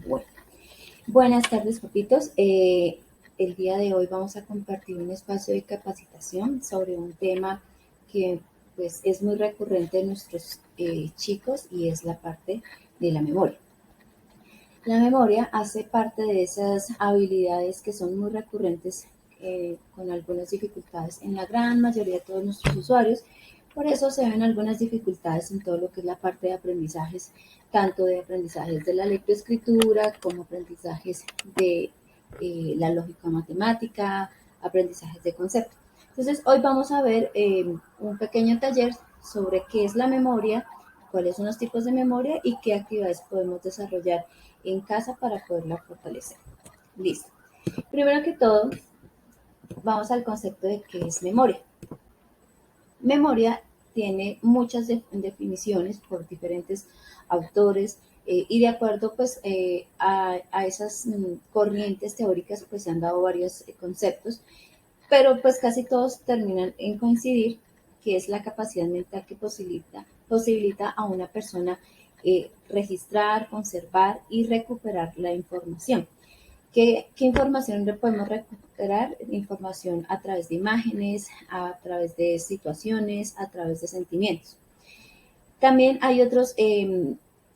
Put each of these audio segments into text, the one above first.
Bueno, buenas tardes, papitos. El día de hoy vamos a compartir un espacio de capacitación sobre un tema que pues, es muy recurrente en nuestros chicos y es la parte de la memoria. La memoria hace parte de esas habilidades que son muy recurrentes con algunas dificultades en la gran mayoría de todos nuestros usuarios. Por eso se ven algunas dificultades en todo lo que es la parte de aprendizajes, tanto de aprendizajes de la lectoescritura como aprendizajes de la lógica matemática, aprendizajes de concepto. Entonces, hoy vamos a ver un pequeño taller sobre qué es la memoria, cuáles son los tipos de memoria y qué actividades podemos desarrollar en casa para poderla fortalecer. Listo. Primero que todo, vamos al concepto de qué es memoria. Memoria tiene muchas definiciones por diferentes autores y de acuerdo pues a esas corrientes teóricas pues se han dado varios conceptos, pero pues casi todos terminan en coincidir que es la capacidad mental que posibilita a una persona registrar, conservar y recuperar la información. ¿Qué información le podemos recuperar? Información a través de imágenes, a través de situaciones, a través de sentimientos. También hay otros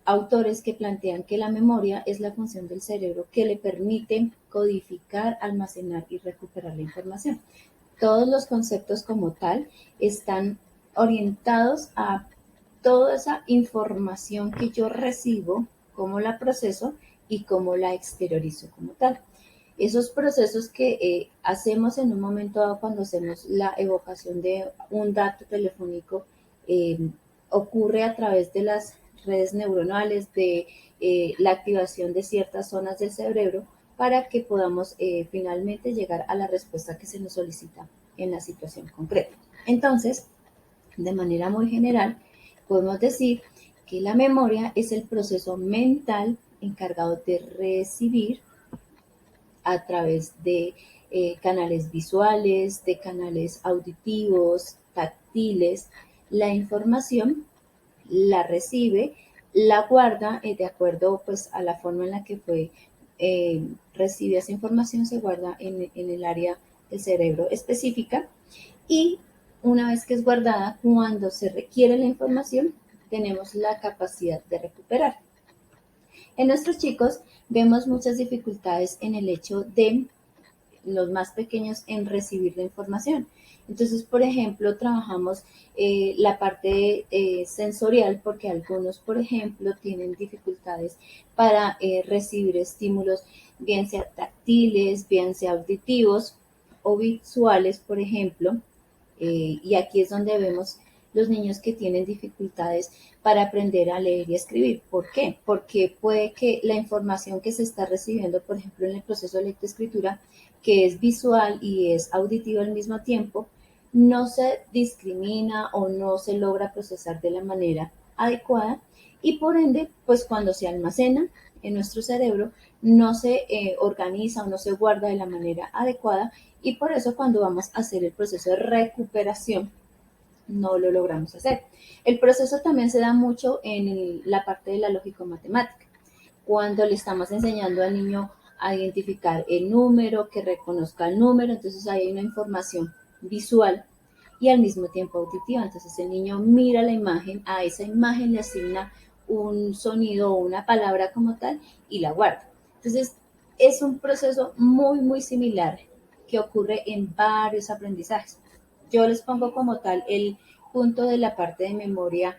autores que plantean que la memoria es la función del cerebro que le permite codificar, almacenar y recuperar la información. Todos los conceptos como tal están orientados a toda esa información que yo recibo, cómo la proceso y cómo la exteriorizo como tal. Esos procesos que hacemos en un momento dado cuando hacemos la evocación de un dato telefónico eh, ocurre a través de las redes neuronales, de la activación de ciertas zonas del cerebro para que podamos finalmente llegar a la respuesta que se nos solicita en la situación concreta. Entonces, de manera muy general, podemos decir que la memoria es el proceso mental encargado de recibir a través de canales visuales, de canales auditivos, táctiles, la información, la recibe, la guarda de acuerdo pues a la forma en la que fue recibe esa información, se guarda en el área del cerebro específica y una vez que es guardada, cuando se requiere la información, tenemos la capacidad de recuperar. En nuestros chicos vemos muchas dificultades en el hecho de los más pequeños en recibir la información. Entonces, por ejemplo, trabajamos la parte sensorial porque algunos, por ejemplo, tienen dificultades para recibir estímulos, bien sea táctiles, bien sea auditivos o visuales, por ejemplo. Y aquí es donde vemos los niños que tienen dificultades para aprender a leer y escribir. ¿Por qué? Porque puede que la información que se está recibiendo, por ejemplo, en el proceso de lectoescritura, que es visual y es auditivo al mismo tiempo, no se discrimina o no se logra procesar de la manera adecuada y por ende, pues cuando se almacena en nuestro cerebro, no se organiza o no se guarda de la manera adecuada y por eso cuando vamos a hacer el proceso de recuperación no lo logramos hacer. El proceso también se da mucho en la parte de la lógico-matemática. Cuando le estamos enseñando al niño a identificar el número, que reconozca el número, entonces ahí hay una información visual y al mismo tiempo auditiva. Entonces el niño mira la imagen, a esa imagen le asigna un sonido o una palabra como tal y la guarda. Entonces es un proceso muy, muy similar que ocurre en varios aprendizajes. Yo les pongo como tal el punto de la parte de memoria,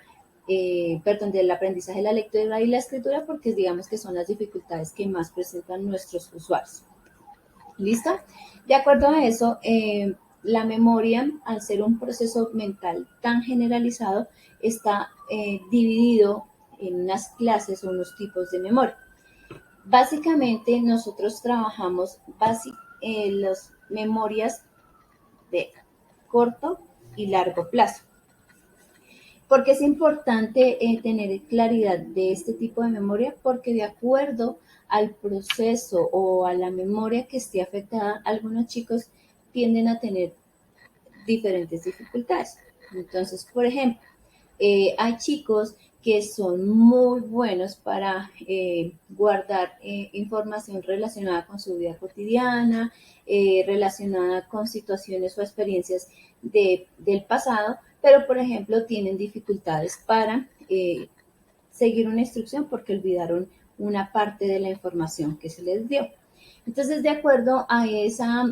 perdón, del aprendizaje de la lectura y la escritura, porque digamos que son las dificultades que más presentan nuestros usuarios. ¿Listo? De acuerdo a eso, la memoria, al ser un proceso mental tan generalizado, está dividido en unas clases o unos tipos de memoria. Básicamente, nosotros trabajamos las memorias de corto y largo plazo. Porque es importante tener claridad de este tipo de memoria? Porque de acuerdo al proceso o a la memoria que esté afectada, algunos chicos tienden a tener diferentes dificultades. Entonces, por ejemplo, hay chicos que son muy buenos para guardar información relacionada con su vida cotidiana, relacionada con situaciones o experiencias del pasado, pero por ejemplo tienen dificultades para seguir una instrucción porque olvidaron una parte de la información que se les dio. Entonces, de acuerdo a esa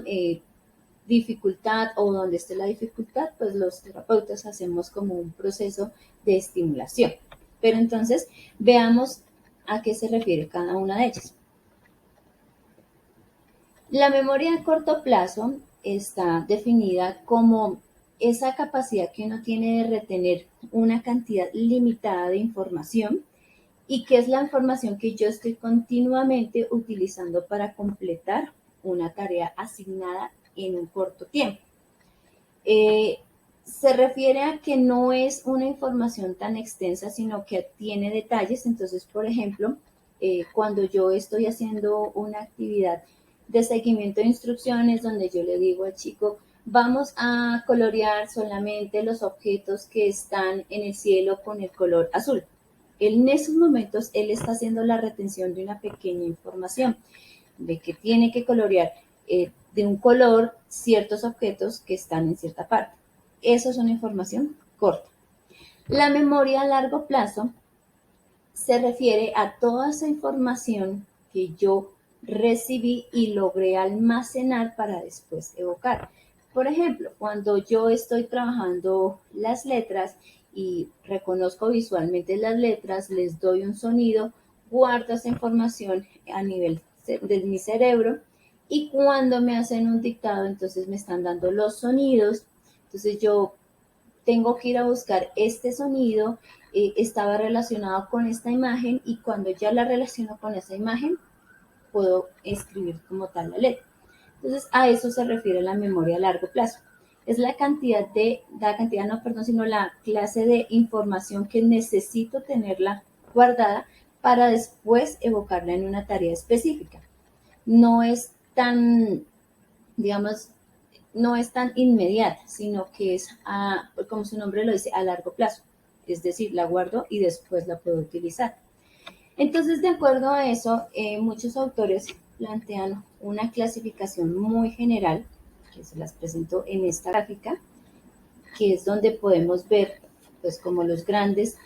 dificultad o donde esté la dificultad, pues los terapeutas hacemos como un proceso de estimulación. Pero entonces, veamos a qué se refiere cada una de ellas. La memoria a corto plazo está definida como esa capacidad que uno tiene de retener una cantidad limitada de información y que es la información que yo estoy continuamente utilizando para completar una tarea asignada en un corto tiempo. Se refiere a que no es una información tan extensa, sino que tiene detalles. Entonces, por ejemplo, cuando yo estoy haciendo una actividad de seguimiento de instrucciones donde yo le digo al chico, vamos a colorear solamente los objetos que están en el cielo con el color azul. En esos momentos, él está haciendo la retención de una pequeña información, de que tiene que colorear de un color ciertos objetos que están en cierta parte. Eso es una información corta. La memoria a largo plazo se refiere a toda esa información que yo recibí y logré almacenar para después evocar. Por ejemplo, cuando yo estoy trabajando las letras y reconozco visualmente las letras, les doy un sonido, guardo esa información a nivel de mi cerebro y cuando me hacen un dictado, entonces me están dando los sonidos, entonces yo tengo que ir a buscar este sonido, estaba relacionado con esta imagen y cuando ya la relaciono con esa imagen, puedo escribir como tal la letra. Entonces, a eso se refiere la memoria a largo plazo. Es la cantidad sino la clase de información que necesito tenerla guardada para después evocarla en una tarea específica. No es tan, digamos, no es tan inmediata, sino que es, como su nombre lo dice, a largo plazo. Es decir, la guardo y después la puedo utilizar. Entonces, de acuerdo a eso, muchos autores plantean una clasificación muy general, que se las presento en esta gráfica, que es donde podemos ver, pues, como los grandes,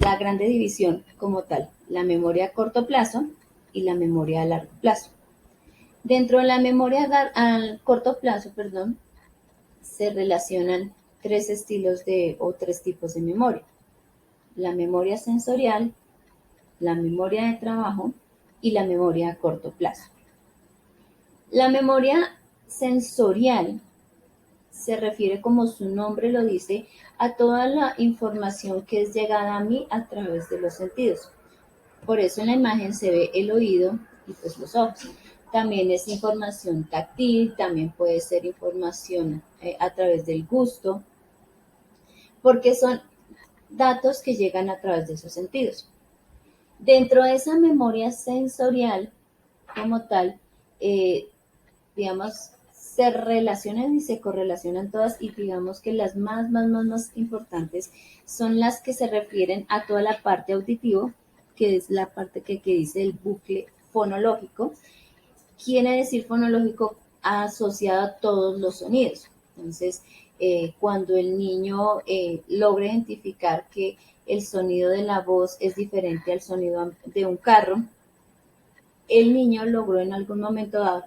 la grande división como tal, la memoria a corto plazo y la memoria a largo plazo. Dentro de la memoria a corto plazo, se relacionan tres estilos o tres tipos de memoria. La memoria sensorial, la memoria de trabajo y la memoria a corto plazo. La memoria sensorial se refiere, como su nombre lo dice, a toda la información que es llegada a mí a través de los sentidos. Por eso en la imagen se ve el oído y pues los ojos. También es información táctil, también puede ser información a través del gusto, porque son datos que llegan a través de esos sentidos. Dentro de esa memoria sensorial como tal, digamos, se relacionan y se correlacionan todas y digamos que las más importantes son las que se refieren a toda la parte auditivo, que es la parte que dice el bucle fonológico. Quiere decir fonológico asociado a todos los sonidos. Entonces, cuando el niño logra identificar que el sonido de la voz es diferente al sonido de un carro, el niño logró en algún momento dado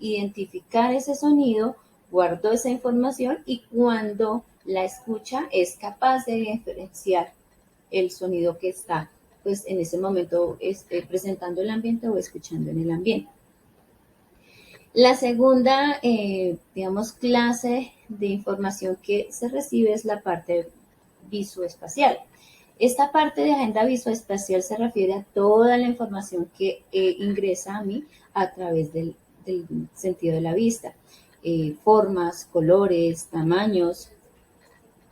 identificar ese sonido, guardó esa información y cuando la escucha es capaz de diferenciar el sonido que está pues en ese momento presentando el ambiente o escuchando en el ambiente. La segunda, digamos, clase de información que se recibe es la parte visoespacial. Esta parte de agenda visoespacial se refiere a toda la información que ingresa a mí a través del sentido de la vista, formas, colores, tamaños,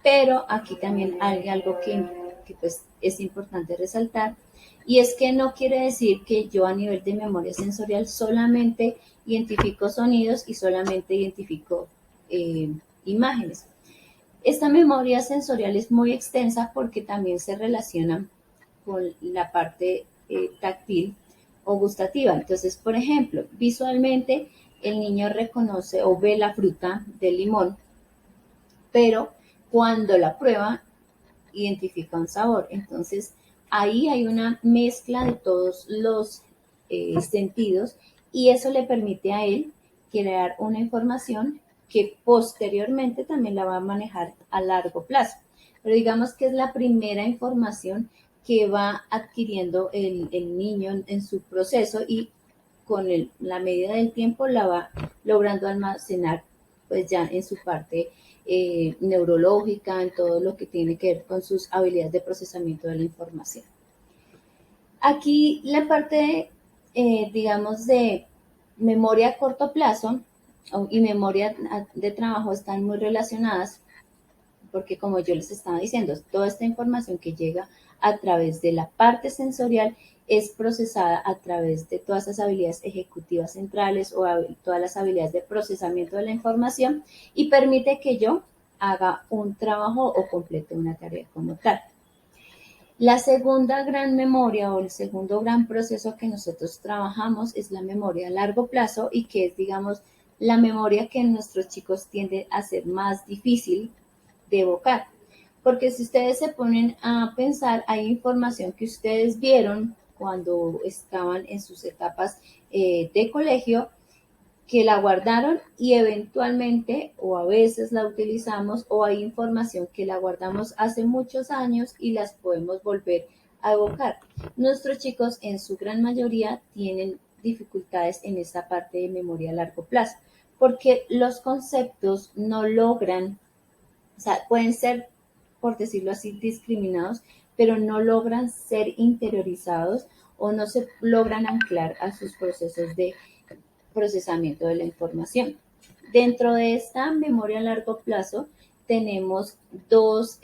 pero aquí también hay algo que pues es importante resaltar y es que no quiere decir que yo a nivel de memoria sensorial solamente identifico sonidos y solamente identifico imágenes. Esta memoria sensorial es muy extensa porque también se relaciona con la parte táctil o gustativa. Entonces, por ejemplo, visualmente el niño reconoce o ve la fruta del limón, pero cuando la prueba identifica un sabor. Entonces, ahí hay una mezcla de todos los sentidos y eso le permite a él crear una información que posteriormente también la va a manejar a largo plazo. Pero digamos que es la primera información que va adquiriendo el niño en su proceso y con la medida del tiempo la va logrando almacenar pues ya en su parte neurológica, en todo lo que tiene que ver con sus habilidades de procesamiento de la información. Aquí la parte, digamos, de memoria a corto plazo y memoria de trabajo están muy relacionadas porque como yo les estaba diciendo, toda esta información que llega a través de la parte sensorial es procesada a través de todas esas habilidades ejecutivas centrales o todas las habilidades de procesamiento de la información y permite que yo haga un trabajo o complete una tarea como tal. La segunda gran memoria o el segundo gran proceso que nosotros trabajamos es la memoria a largo plazo y que es, digamos, la memoria que nuestros chicos tienden a ser más difícil de evocar. Porque si ustedes se ponen a pensar, hay información que ustedes vieron cuando estaban en sus etapas de colegio que la guardaron y eventualmente o a veces la utilizamos o hay información que la guardamos hace muchos años y las podemos volver a evocar. Nuestros chicos en su gran mayoría tienen dificultades en esta parte de memoria a largo plazo porque los conceptos no logran, o sea, pueden ser, por decirlo así, discriminados, pero no logran ser interiorizados o no se logran anclar a sus procesos de procesamiento de la información. Dentro de esta memoria a largo plazo tenemos dos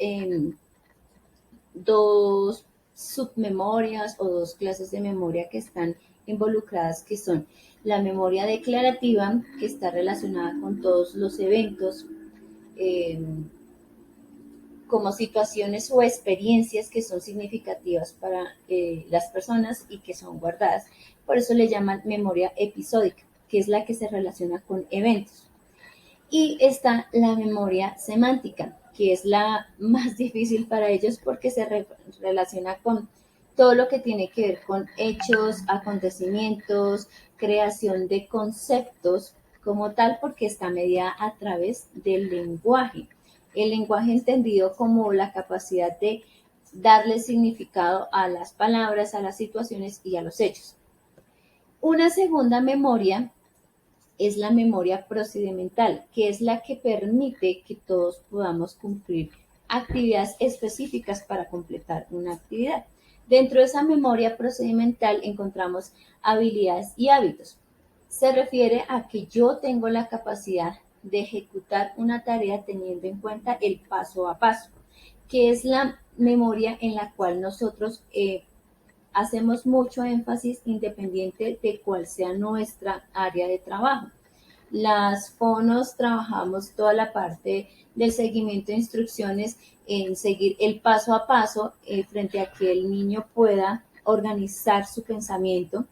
submemorias o dos clases de memoria que están involucradas, que son la memoria declarativa, que está relacionada con todos los eventos, eh, como situaciones o experiencias que son significativas para las personas y que son guardadas. Por eso le llaman memoria episódica, que es la que se relaciona con eventos. Y está la memoria semántica, que es la más difícil para ellos porque se relaciona con todo lo que tiene que ver con hechos, acontecimientos, creación de conceptos como tal, porque está medida a través del lenguaje. El lenguaje entendido como la capacidad de darle significado a las palabras, a las situaciones y a los hechos. Una segunda memoria es la memoria procedimental, que es la que permite que todos podamos cumplir actividades específicas para completar una actividad. Dentro de esa memoria procedimental encontramos habilidades y hábitos. Se refiere a que yo tengo la capacidad de ejecutar una tarea teniendo en cuenta el paso a paso, que es la memoria en la cual nosotros hacemos mucho énfasis independiente de cuál sea nuestra área de trabajo. Las fonos trabajamos toda la parte del seguimiento de instrucciones en seguir el paso a paso frente a que el niño pueda organizar su pensamiento,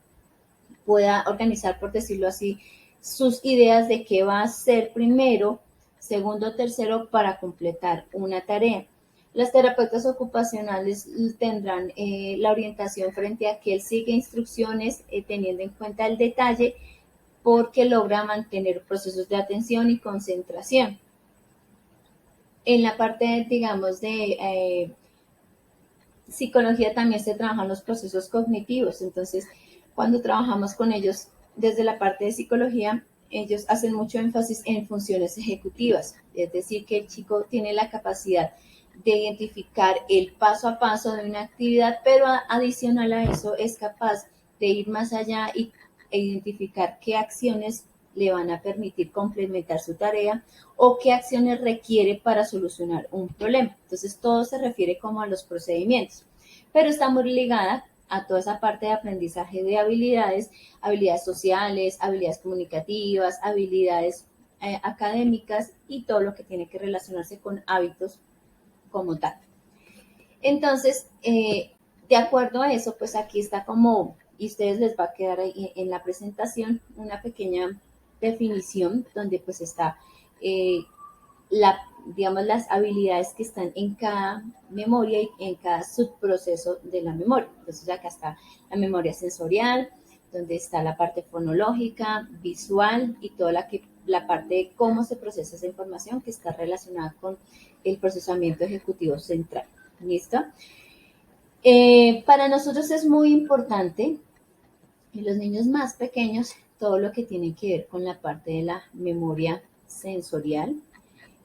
pueda organizar, por decirlo así, sus ideas de qué va a hacer primero, segundo, tercero para completar una tarea. Las terapeutas ocupacionales tendrán la orientación frente a que él sigue instrucciones teniendo en cuenta el detalle porque logra mantener procesos de atención y concentración. En la parte, digamos, de psicología también se trabajan los procesos cognitivos, entonces cuando trabajamos con ellos desde la parte de psicología, ellos hacen mucho énfasis en funciones ejecutivas, es decir, que el chico tiene la capacidad de identificar el paso a paso de una actividad, pero adicional a eso es capaz de ir más allá e identificar qué acciones le van a permitir complementar su tarea o qué acciones requiere para solucionar un problema. Entonces, todo se refiere como a los procedimientos, pero está muy ligada a toda esa parte de aprendizaje de habilidades, habilidades sociales, habilidades comunicativas, habilidades académicas y todo lo que tiene que relacionarse con hábitos como tal. Entonces, de acuerdo a eso, pues aquí está como, y ustedes les va a quedar ahí en la presentación una pequeña definición donde pues está digamos, las habilidades que están en cada memoria y en cada subproceso de la memoria. Entonces acá está la memoria sensorial, donde está la parte fonológica, visual y toda la parte de cómo se procesa esa información que está relacionada con el procesamiento ejecutivo central. ¿Listo? Para nosotros es muy importante en los niños más pequeños todo lo que tiene que ver con la parte de la memoria sensorial.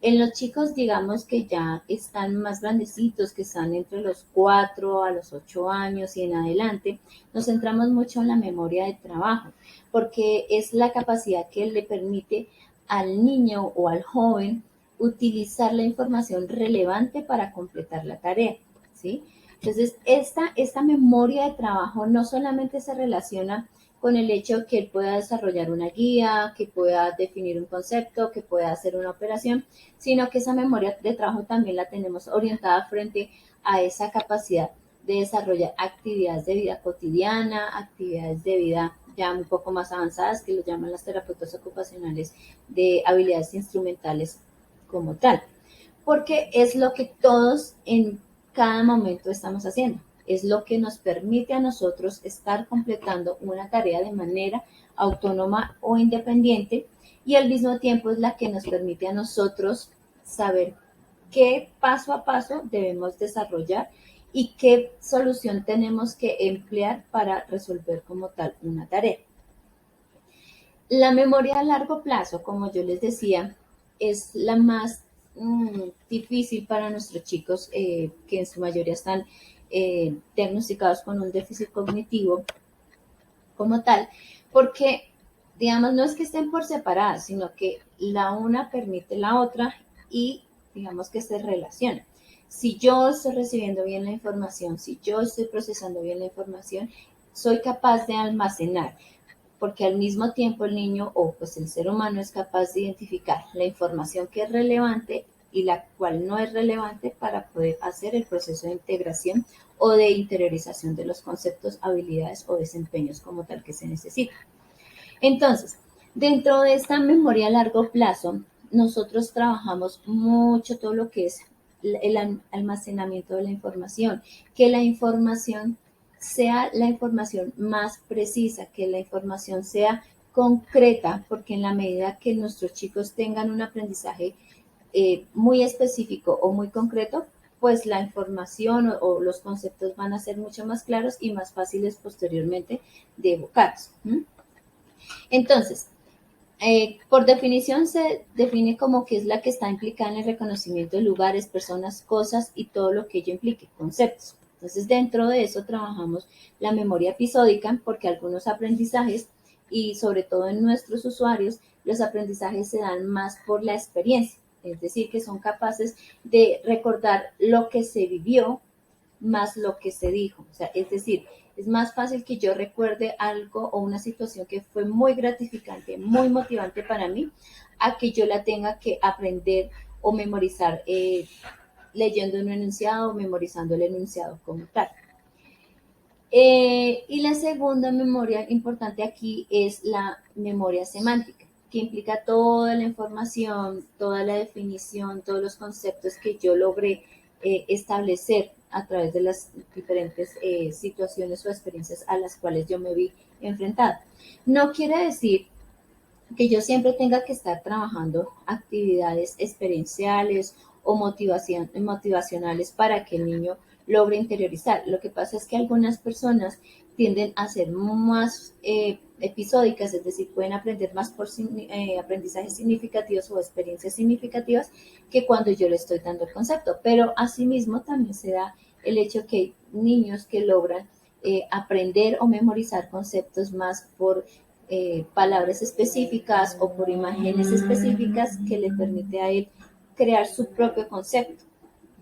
En los chicos, digamos que ya están más grandecitos, que están entre los 4 a los 8 años y en adelante, nos centramos mucho en la memoria de trabajo, porque es la capacidad que le permite al niño o al joven utilizar la información relevante para completar la tarea, ¿sí? Entonces, esta memoria de trabajo no solamente se relaciona con el hecho que él pueda desarrollar una guía, que pueda definir un concepto, que pueda hacer una operación, sino que esa memoria de trabajo también la tenemos orientada frente a esa capacidad de desarrollar actividades de vida cotidiana, actividades de vida ya un poco más avanzadas, que lo llaman las terapeutas ocupacionales, de habilidades instrumentales como tal, porque es lo que todos en cada momento estamos haciendo. Es lo que nos permite a nosotros estar completando una tarea de manera autónoma o independiente y al mismo tiempo es la que nos permite a nosotros saber qué paso a paso debemos desarrollar y qué solución tenemos que emplear para resolver como tal una tarea. La memoria a largo plazo, como yo les decía, es la más difícil para nuestros chicos que en su mayoría están diagnosticados con un déficit cognitivo como tal, porque, digamos, no es que estén por separadas, sino que la una permite la otra y, digamos, que se relacionan. Si yo estoy recibiendo bien la información, si yo estoy procesando bien la información, soy capaz de almacenar, porque al mismo tiempo el niño o pues el ser humano es capaz de identificar la información que es relevante y la cual no es relevante para poder hacer el proceso de integración o de interiorización de los conceptos, habilidades o desempeños como tal que se necesita. Entonces, dentro de esta memoria a largo plazo, nosotros trabajamos mucho todo lo que es el almacenamiento de la información, que la información sea la información más precisa, que la información sea concreta, porque en la medida que nuestros chicos tengan un aprendizaje muy específico o muy concreto, pues la información o los conceptos van a ser mucho más claros y más fáciles posteriormente de evocarlos. Entonces, por definición se define como que es la que está implicada en el reconocimiento de lugares, personas, cosas y todo lo que ello implique, conceptos. Entonces, dentro de eso trabajamos la memoria episódica porque algunos aprendizajes y sobre todo en nuestros usuarios, los aprendizajes se dan más por la experiencia, es decir, que son capaces de recordar lo que se vivió más lo que se dijo. O sea, es decir, es más fácil que yo recuerde algo o una situación que fue muy gratificante, muy motivante para mí, a que yo la tenga que aprender o memorizar leyendo un enunciado o memorizando el enunciado como tal. Y la segunda memoria importante aquí es la memoria semántica, que implica toda la información, toda la definición, todos los conceptos que yo logré establecer a través de las diferentes situaciones o experiencias a las cuales yo me vi enfrentada. No quiere decir que yo siempre tenga que estar trabajando actividades experienciales o motivacionales para que el niño logre interiorizar. Lo que pasa es que algunas personas tienden a ser más episódicas, es decir, pueden aprender más por aprendizajes significativos o experiencias significativas que cuando yo le estoy dando el concepto. Pero asimismo también se da el hecho que hay niños que logran aprender o memorizar conceptos más por palabras específicas o por imágenes específicas que le permite a él crear su propio concepto.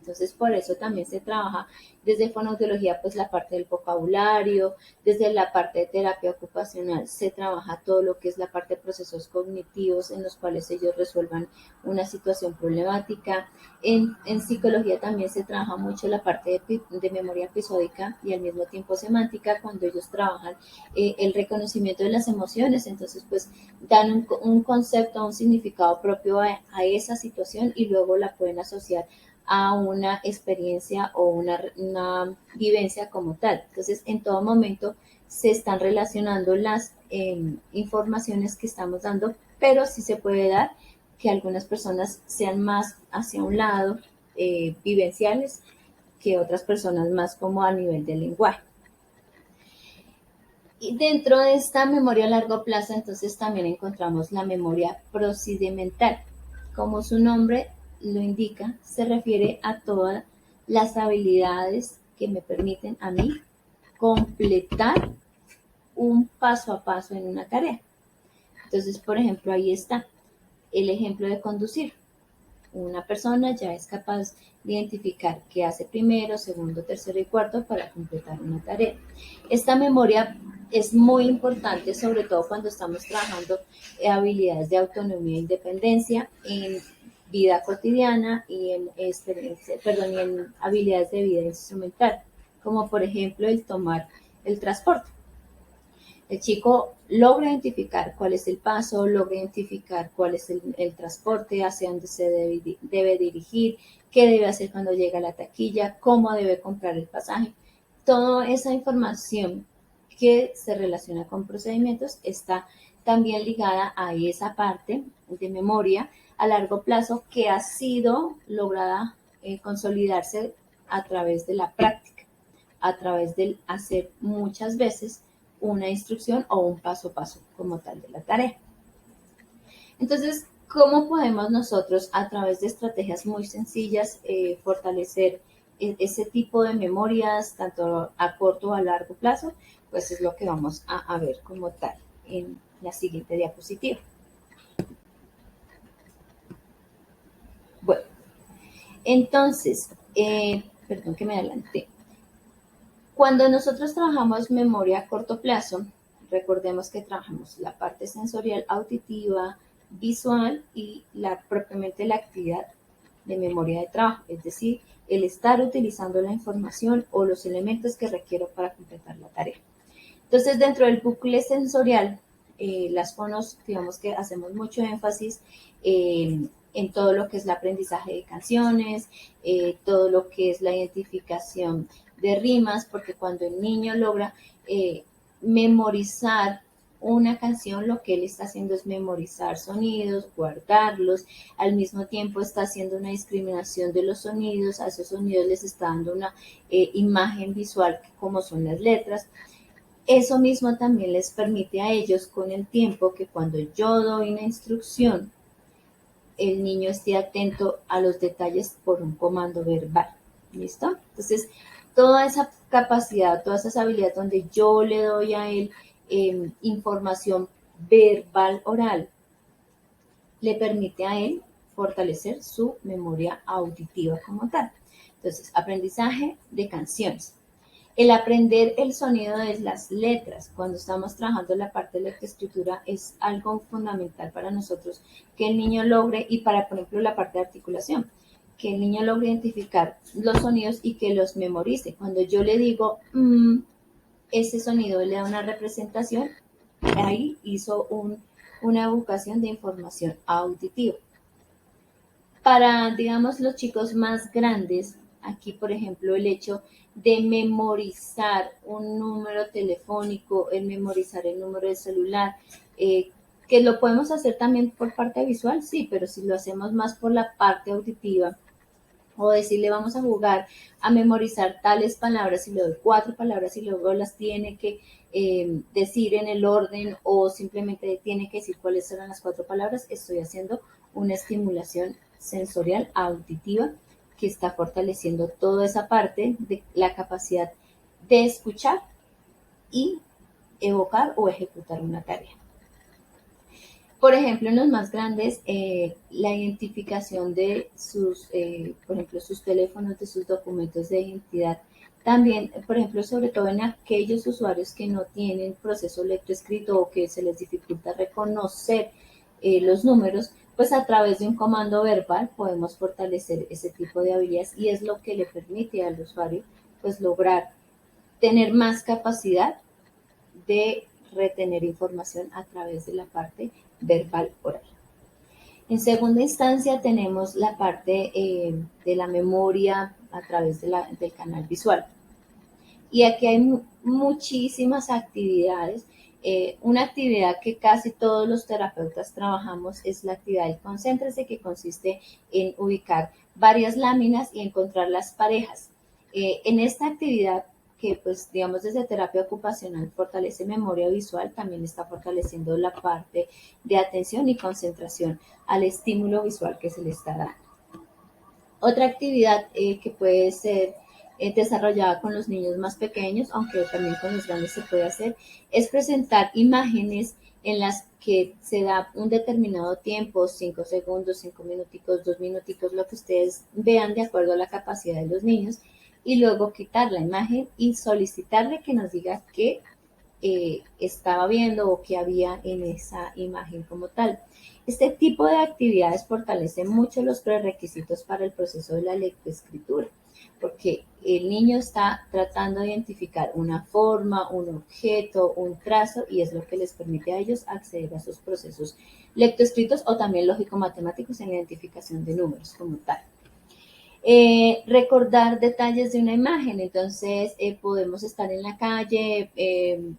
Entonces, por eso también se trabaja desde fonoaudiología, pues la parte del vocabulario, desde la parte de terapia ocupacional, se trabaja todo lo que es la parte de procesos cognitivos en los cuales ellos resuelvan una situación problemática. En psicología también se trabaja mucho la parte de memoria episódica y al mismo tiempo semántica, cuando ellos trabajan el reconocimiento de las emociones, entonces pues dan un concepto, un significado propio a esa situación y luego la pueden asociar a una experiencia o una vivencia como tal. Entonces, en todo momento se están relacionando las informaciones que estamos dando, pero sí se puede dar que algunas personas sean más hacia un lado vivenciales que otras personas más como a nivel del lenguaje. Y dentro de esta memoria a largo plazo, entonces también encontramos la memoria procedimental. Como su nombre lo indica, se refiere a todas las habilidades que me permiten a mí completar un paso a paso en una tarea. Entonces, por ejemplo, ahí está el ejemplo de conducir. Una persona ya es capaz de identificar qué hace primero, segundo, tercero y cuarto para completar una tarea. Esta memoria es muy importante, sobre todo cuando estamos trabajando habilidades de autonomía e independencia en vida cotidiana y en y en habilidades de vida instrumental, como por ejemplo el tomar el transporte. El chico logra identificar cuál es el paso, logra identificar cuál es el transporte, hacia dónde se debe dirigir, qué debe hacer cuando llega a la taquilla, cómo debe comprar el pasaje. Toda esa información que se relaciona con procedimientos está también ligada a esa parte de memoria a largo plazo que ha sido lograda consolidarse a través de la práctica, a través del hacer muchas veces una instrucción o un paso a paso como tal de la tarea. Entonces, ¿cómo podemos nosotros a través de estrategias muy sencillas fortalecer ese tipo de memorias, tanto a corto o a largo plazo? Pues es lo que vamos a ver como tal en la siguiente diapositiva. Bueno, entonces, perdón que me adelanté. Cuando nosotros trabajamos memoria a corto plazo, recordemos que trabajamos la parte sensorial, auditiva, visual y propiamente la actividad de memoria de trabajo, es decir, el estar utilizando la información o los elementos que requiero para completar la tarea. Entonces, dentro del bucle sensorial, las fonos, digamos que hacemos mucho énfasis en todo lo que es el aprendizaje de canciones, todo lo que es la identificación de rimas, porque cuando el niño logra memorizar una canción, lo que él está haciendo es memorizar sonidos, guardarlos, al mismo tiempo está haciendo una discriminación de los sonidos, a esos sonidos les está dando una imagen visual como son las letras. Eso mismo también les permite a ellos con el tiempo que cuando yo doy una instrucción, el niño esté atento a los detalles por un comando verbal. ¿Listo? Entonces, toda esa capacidad, todas esas habilidades donde yo le doy a él información verbal oral, le permite a él fortalecer su memoria auditiva como tal. Entonces, aprendizaje de canciones. El aprender el sonido de las letras cuando estamos trabajando la parte de la escritura es algo fundamental para nosotros que el niño logre y para, por ejemplo, la parte de articulación, que el niño logre identificar los sonidos y que los memorice. Cuando yo le digo, ese sonido le da una representación, ahí hizo una evocación de información auditiva. Para, digamos, los chicos más grandes, aquí, por ejemplo, el hecho de memorizar un número telefónico, el memorizar el número de celular, que lo podemos hacer también por parte visual, sí, pero si lo hacemos más por la parte auditiva, o decirle vamos a jugar a memorizar tales palabras y le doy 4 palabras y luego las tiene que decir en el orden o simplemente tiene que decir cuáles eran las 4 palabras, estoy haciendo una estimulación sensorial auditiva que está fortaleciendo toda esa parte de la capacidad de escuchar y evocar o ejecutar una tarea. Por ejemplo, en los más grandes, la identificación de sus, por ejemplo, sus teléfonos, de sus documentos de identidad. También, por ejemplo, sobre todo en aquellos usuarios que no tienen proceso lectoescrito o que se les dificulta reconocer los números, pues a través de un comando verbal podemos fortalecer ese tipo de habilidades y es lo que le permite al usuario pues lograr tener más capacidad de retener información a través de la parte verbal oral. En segunda instancia tenemos la parte de la memoria a través del canal visual. Y aquí hay muchísimas actividades. Una actividad que casi todos los terapeutas trabajamos es la actividad del concéntrese, que consiste en ubicar varias láminas y encontrar las parejas. En esta actividad, que pues digamos desde terapia ocupacional fortalece memoria visual, también está fortaleciendo la parte de atención y concentración al estímulo visual que se le está dando. Otra actividad que puede ser desarrollada con los niños más pequeños, aunque también con los grandes se puede hacer, es presentar imágenes en las que se da un determinado tiempo, 5 segundos, 5 minuticos, 2 minuticos, lo que ustedes vean de acuerdo a la capacidad de los niños, y luego quitar la imagen y solicitarle que nos diga qué estaba viendo o qué había en esa imagen como tal. Este tipo de actividades fortalece mucho los prerequisitos para el proceso de la lectoescritura, porque el niño está tratando de identificar una forma, un objeto, un trazo, y es lo que les permite a ellos acceder a esos procesos lectoescritos o también lógico-matemáticos en la identificación de números como tal. Recordar detalles de una imagen, entonces podemos estar en la calle,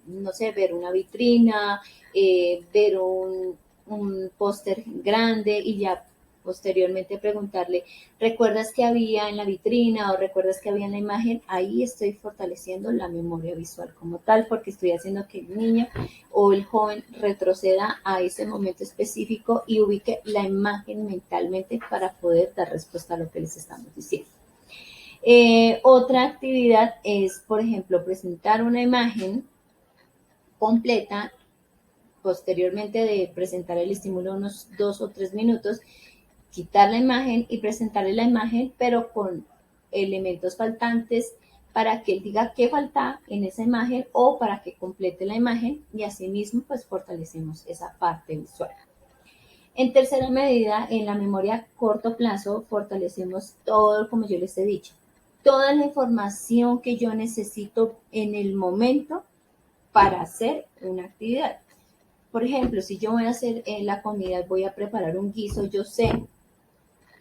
no sé, ver una vitrina, ver un póster grande y ya posteriormente preguntarle, ¿recuerdas qué había en la vitrina o recuerdas qué había en la imagen? Ahí estoy fortaleciendo la memoria visual como tal, porque estoy haciendo que el niño o el joven retroceda a ese momento específico y ubique la imagen mentalmente para poder dar respuesta a lo que les estamos diciendo. Otra actividad es, por ejemplo, presentar una imagen completa posteriormente de presentar el estímulo unos 2 o 3 minutos, quitar la imagen y presentarle la imagen, pero con elementos faltantes para que él diga qué falta en esa imagen o para que complete la imagen y asimismo pues fortalecemos esa parte visual. En tercera medida, en la memoria a corto plazo fortalecemos todo, como yo les he dicho, toda la información que yo necesito en el momento para hacer una actividad. Por ejemplo, si yo voy a hacer la comida, voy a preparar un guiso, yo sé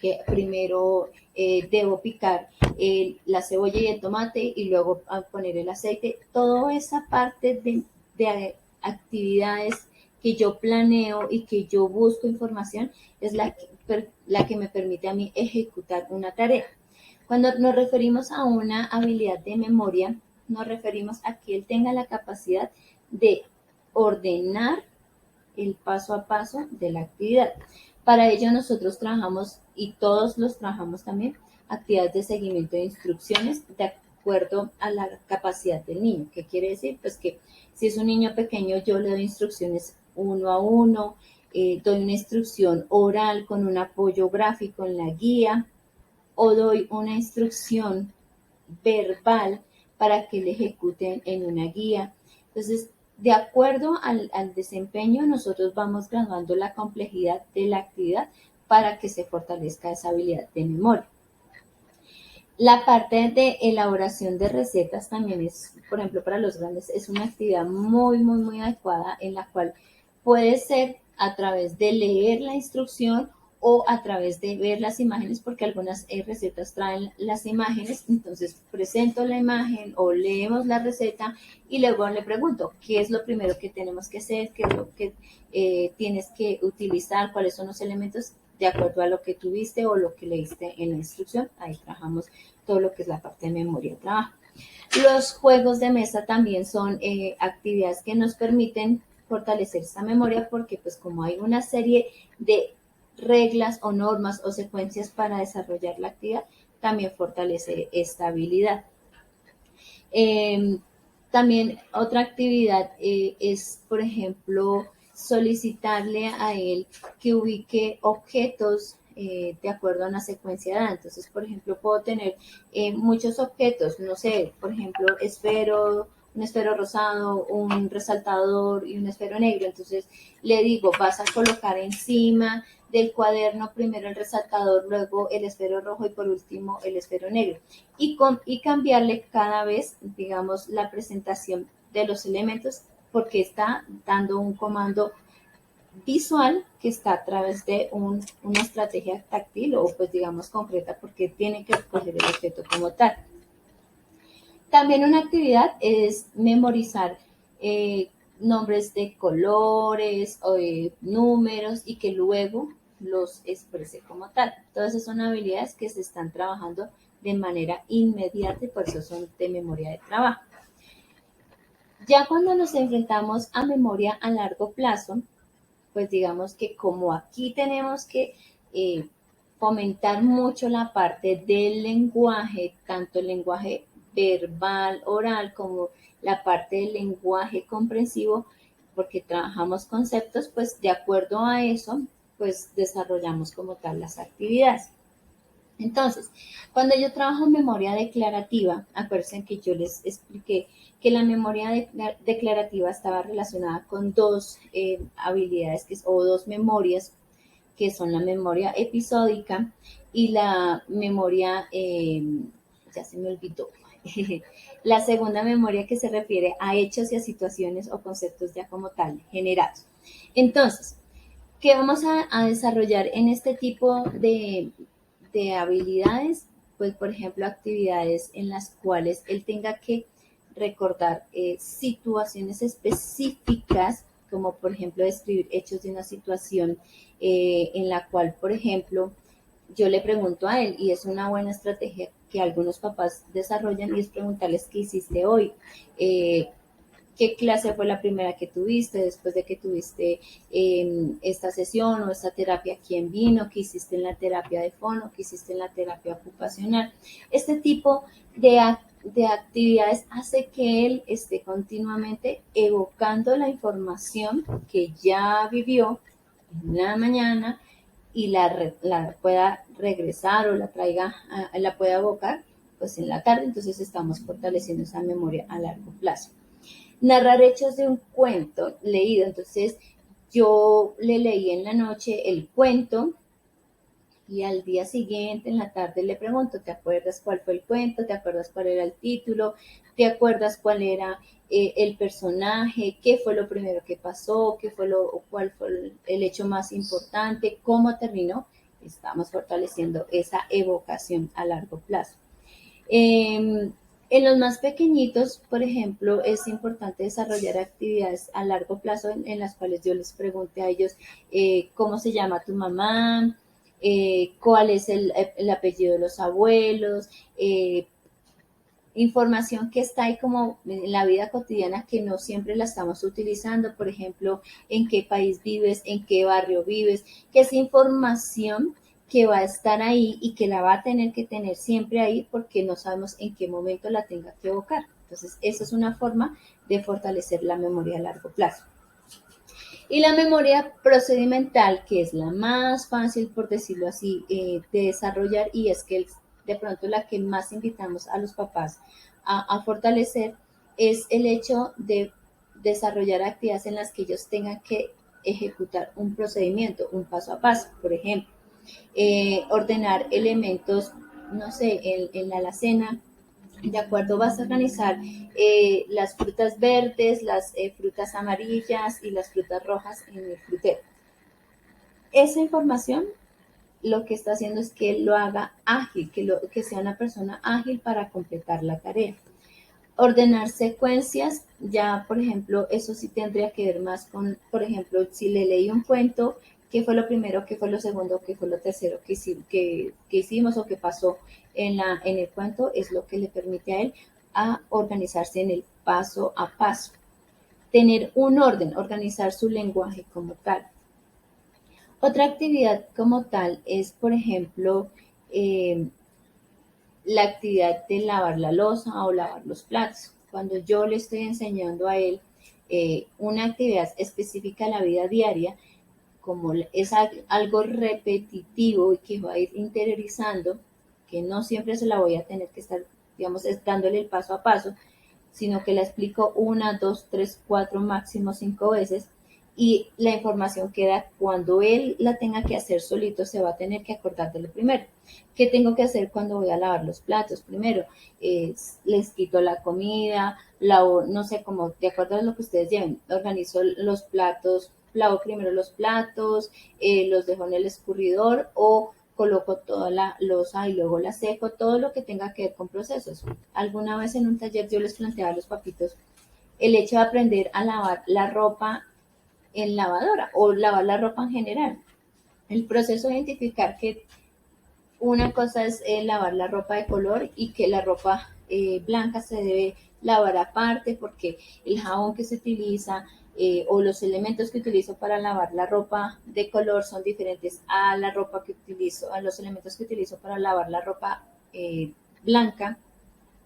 que primero debo picar la cebolla y el tomate y luego poner el aceite. Toda esa parte de actividades que yo planeo y que yo busco información es la que me permite a mí ejecutar una tarea. Cuando nos referimos a una habilidad de memoria, nos referimos a que él tenga la capacidad de ordenar el paso a paso de la actividad. Para ello nosotros trabajamos, y todos los trabajamos también, actividades de seguimiento de instrucciones de acuerdo a la capacidad del niño. ¿Qué quiere decir? Pues que si es un niño pequeño, yo le doy instrucciones uno a uno, doy una instrucción oral con un apoyo gráfico en la guía, o doy una instrucción verbal para que le ejecuten en una guía. Entonces, de acuerdo al desempeño, nosotros vamos graduando la complejidad de la actividad para que se fortalezca esa habilidad de memoria. La parte de elaboración de recetas también es, por ejemplo, para los grandes, es una actividad muy adecuada en la cual puede ser a través de leer la instrucción o a través de ver las imágenes, porque algunas recetas traen las imágenes, entonces presento la imagen o leemos la receta y luego le pregunto, ¿qué es lo primero que tenemos que hacer? ¿Qué es lo que tienes que utilizar? ¿Cuáles son los elementos? De acuerdo a lo que tuviste o lo que leíste en la instrucción, ahí trabajamos todo lo que es la parte de memoria de trabajo. Los juegos de mesa también son actividades que nos permiten fortalecer esta memoria porque pues como hay una serie de reglas o normas o secuencias para desarrollar la actividad, también fortalece esta habilidad. También otra actividad es, por ejemplo, solicitarle a él que ubique objetos de acuerdo a una secuencia de edad. Entonces, por ejemplo, puedo tener muchos objetos, no sé, por ejemplo, un esfero rosado, un resaltador y un esfero negro. Entonces, le digo, vas a colocar encima del cuaderno primero el resaltador, luego el esfero rojo y por último el esfero negro. Y cambiarle cada vez, digamos, la presentación de los elementos porque está dando un comando visual que está a través de una estrategia táctil o pues digamos concreta porque tiene que escoger el objeto como tal. También una actividad es memorizar nombres de colores o de números y que luego los exprese como tal. Todas esas son habilidades que se están trabajando de manera inmediata y por eso son de memoria de trabajo. Ya cuando nos enfrentamos a memoria a largo plazo, pues digamos que como aquí tenemos que fomentar mucho la parte del lenguaje, tanto el lenguaje verbal, oral, como la parte del lenguaje comprensivo, porque trabajamos conceptos, pues de acuerdo a eso, pues desarrollamos como tal las actividades. Entonces, cuando yo trabajo memoria declarativa, acuérdense que yo les expliqué que la memoria declarativa estaba relacionada con dos habilidades o dos memorias, que son la memoria episódica y la memoria, ya se me olvidó, la segunda memoria que se refiere a hechos y a situaciones o conceptos ya como tal, generados. Entonces, ¿qué vamos a desarrollar en este tipo de habilidades? Pues, por ejemplo, actividades en las cuales él tenga que recordar situaciones específicas, como por ejemplo describir hechos de una situación en la cual, por ejemplo, yo le pregunto a él, y es una buena estrategia que algunos papás desarrollan, y es preguntarles qué hiciste hoy, qué clase fue la primera que tuviste, después de que tuviste esta sesión o esta terapia, quién vino, qué hiciste en la terapia de fono, qué hiciste en la terapia ocupacional. Este tipo de actividades hace que él esté continuamente evocando la información que ya vivió en la mañana y la pueda regresar o la traiga, la pueda evocar pues en la tarde. Entonces estamos fortaleciendo esa memoria a largo plazo. Narrar hechos de un cuento leído. Entonces, yo le leí en la noche el cuento y al día siguiente, en la tarde, le pregunto, ¿te acuerdas cuál fue el cuento? ¿Te acuerdas cuál era el título? ¿Te acuerdas cuál era el personaje? ¿Qué fue lo primero que pasó? ¿Cuál fue el hecho más importante? ¿Cómo terminó? Estamos fortaleciendo esa evocación a largo plazo. En los más pequeñitos, por ejemplo, es importante desarrollar actividades a largo plazo en las cuales yo les pregunte a ellos cómo se llama tu mamá, cuál es el apellido de los abuelos, información que está ahí como en la vida cotidiana que no siempre la estamos utilizando, por ejemplo, en qué país vives, en qué barrio vives, que es información que va a estar ahí y que la va a tener que tener siempre ahí porque no sabemos en qué momento la tenga que evocar. Entonces, esa es una forma de fortalecer la memoria a largo plazo. Y la memoria procedimental, que es la más fácil, por decirlo así, de desarrollar, y es que de pronto la que más invitamos a los papás a fortalecer, es el hecho de desarrollar actividades en las que ellos tengan que ejecutar un procedimiento, un paso a paso. Por ejemplo, ordenar elementos, no sé, en la alacena. De acuerdo, vas a organizar las frutas verdes, las frutas amarillas y las frutas rojas en el frutero. Esa información lo que está haciendo es que lo haga ágil, que sea una persona ágil para completar la tarea. Ordenar secuencias, ya por ejemplo, eso sí tendría que ver más con, por ejemplo, si le leí un cuento, qué fue lo primero, qué fue lo segundo, qué fue lo tercero que hicimos o que pasó en el cuento, es lo que le permite a él a organizarse en el paso a paso. Tener un orden, organizar su lenguaje como tal. Otra actividad como tal es, por ejemplo, la actividad de lavar la loza o lavar los platos. Cuando yo le estoy enseñando a él una actividad específica de la vida diaria, como es algo repetitivo y que va a ir interiorizando, que no siempre se la voy a tener que estar, digamos, dándole el paso a paso, sino que la explico una, dos, tres, cuatro, máximo 5 veces, y la información queda cuando él la tenga que hacer solito, se va a tener que acordar de lo primero. ¿Qué tengo que hacer cuando voy a lavar los platos? Primero, les quito la comida, lavo, no sé, como de acuerdo a lo que ustedes lleven, organizo los platos, lavo primero los platos, los dejo en el escurridor o coloco toda la losa y luego la seco, todo lo que tenga que ver con procesos. Alguna vez en un taller yo les planteaba a los papitos el hecho de aprender a lavar la ropa en lavadora o lavar la ropa en general. El proceso de identificar que una cosa es lavar la ropa de color y que la ropa blanca se debe lavar aparte porque el jabón que se utiliza o los elementos que utilizo para lavar la ropa de color son diferentes a la ropa que utilizo, a los elementos que utilizo para lavar la ropa blanca,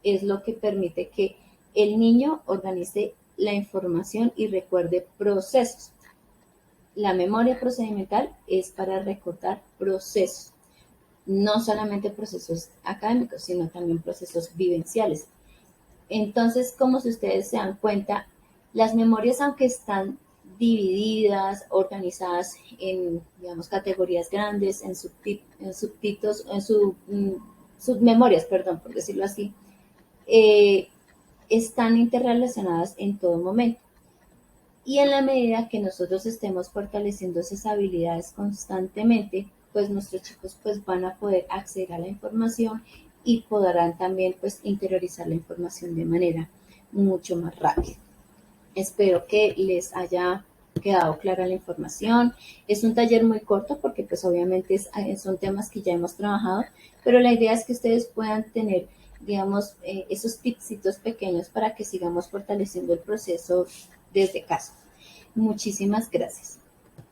es lo que permite que el niño organice la información y recuerde procesos. La memoria procedimental es para recordar procesos, no solamente procesos académicos, sino también procesos vivenciales. Entonces, como si ustedes se dan cuenta, las memorias, aunque están divididas, organizadas en, digamos, categorías grandes, en subtítulos, submemorias, perdón, por decirlo así, eh, están interrelacionadas en todo momento. Y en la medida que nosotros estemos fortaleciendo esas habilidades constantemente, pues nuestros chicos pues van a poder acceder a la información y podrán también pues interiorizar la información de manera mucho más rápida. Espero que les haya quedado clara la información. Es un taller muy corto porque pues obviamente son temas que ya hemos trabajado, pero la idea es que ustedes puedan tener, digamos, esos tipsitos pequeños para que sigamos fortaleciendo el proceso desde casa. Muchísimas gracias.